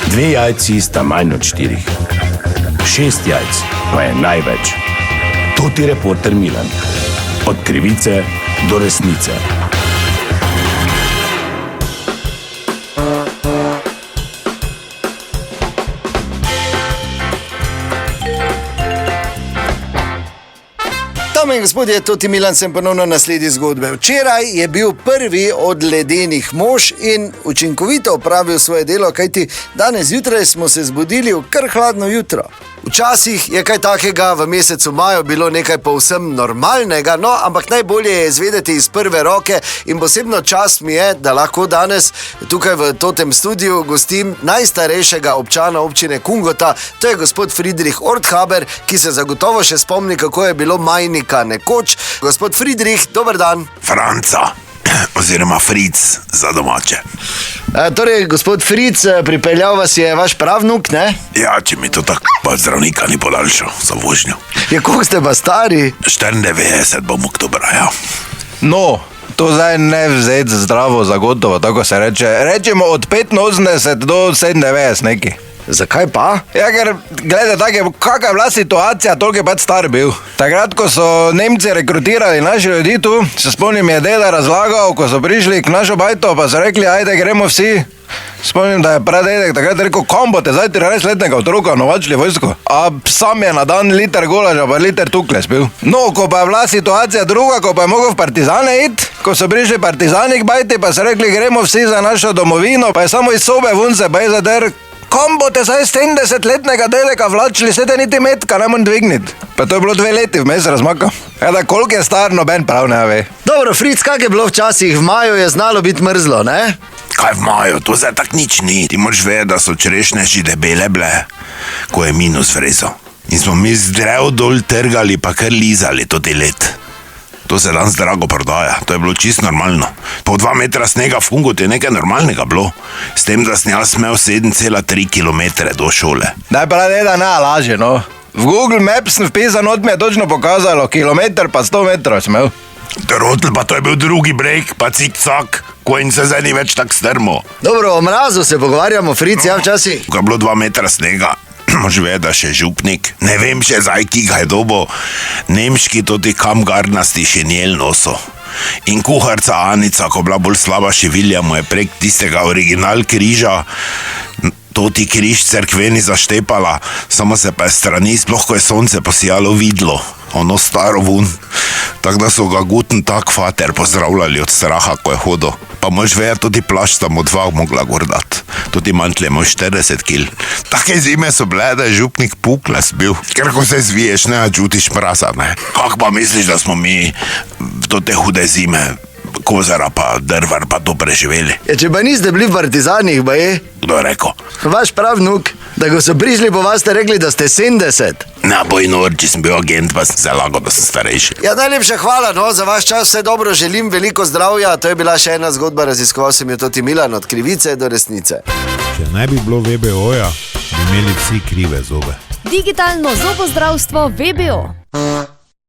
2 jajci sta manj od 4. 6 jajc pa je največ. To ti reporter Milan. Od krivice do resnice. Dame in gospodje, Toti Milan, sem ponovno na sledi zgodbe. Včeraj je bil prvi od ledenih mož in učinkovito opravil svoje delo, kajti danes zjutraj smo se zbudili v kar hladno jutro. Včasih je kaj takega v mesecu maju bilo nekaj povsem normalnega, no, ampak najbolje je izvedeti iz prve roke in posebno čast mi je, da lahko danes tukaj v Totem studiu gostim najstarejšega občana občine Kungota, to je gospod Friedrich Orthaber, ki se zagotovo še spomni, kako je bilo Majnika nekoč. Gospod Friedrich, dober dan. Franca, oziroma Fric za domače. Torej, gospod Fric, pripeljal vas je vaš pravnuk, ne? Ja, če mi to tako pa zdravnika ni podaljšal za vožnjo. Ja, koliko ste pa stari? 94 bom oktobra, ja. No, to zdaj ne vzeti zdravo za gotovo, tako se reče. Rečemo od 85 do 97 neki. Zakaj pa? Ja, ker, gledaj, kakva je bila situacija, toliko je pač star bil. Takrat, ko so Nemci rekrutirali naši ljudi tu, se spomnim, je deda razlagal, ko so prišli k našo bajto, pa so rekli, ajde, gremo vsi. Spomnim, da je pradedek takrat rekel, kam bote zdaj 13-letnega otroka novačili vojsko? A sam je na dan liter golaža, pa liter tukle spil. No, ko pa je bila situacija druga, ko pa je mogel v partizane iti, ko so prišli partizani k bajti, pa so rekli, gremo vsi za našo domovino, pa je samo iz sobe vun se pa je zader. Kam bote zdaj 70-letnega dedeka vlačili, se te niti metka ne morem dvigniti. Pa to je bilo 2 leti vmes razmaka. Ja, koliko je star, noben prav ne ve. Dobro, Fric, kak je bilo včasih? V maju je znalo biti mrzlo, ne? Kaj v maju, to zdaj tak nič ni. Ti moraš vedeti, da so čerešnje že debele bile, ko je minus vrezo. In smo mi z drev dol trgali, pa kar lizali toti let. To se danes drago prodaja, to je bilo čisto normalno. Po 2 metra snega v Kungotu je nekaj normalnega bilo. S tem, da sem jaz smel 7,3 kilometre do šole. Daj pa deda ne laže, no. V Google Maps sem vpisal, not mi je točno pokazalo, kilometer pa 100 metrov smel. Trotl, pa to je bil drugi breg, pa cik-cak, ko in se zdaj ni več tak strmo. Dobro, o mrazu se pogovarjamo, Fric, ja včasih. Ko je bilo 2 metra snega, mož ve, da še župnik, ne vem še zdaj, ki ga je dobo, nemški toti kamgarnasti šenjel noso. In kuharca Anica, ko bila bolj slaba šivilja, mu je prek tistega original križa toti križ cerkveni zaštepala, samo se pa je strani, sploh ko je sonce posijalo, vidlo, ono staro vun. Tako da so ga guten tak fater pozdravljali od straha, ko je hodil. Pa mož ve, tudi plašč tam od 2 mogla gordat. Tudi mantle moj 40 kil. Take zime so bile, da je župnik pukles bil. Ker ko se zviješ, ne čutiš mraza, ne. Kak pa misliš, da smo mi do te hude zime kozara pa drvar pa to preživeli? Ja, če pa niste bili v partizanih, ba je? Kdo je rekel? Vaš pravnuk, da ko so prišli po vas, ste rekli, da ste 70. Na boj nor, če sem bil agent, pa sem se lagal, da sem starejši. Ja, najlepša hvala, no, za vaš čas, vse dobro, želim veliko zdravja. To je bila še ena zgodba, raziskoval sem jo Toti Milan, od krivice do resnice. Če ne bi bilo VBO-ja, bi imeli vsi krive zobe. Digitalno zobozdravstvo VBO.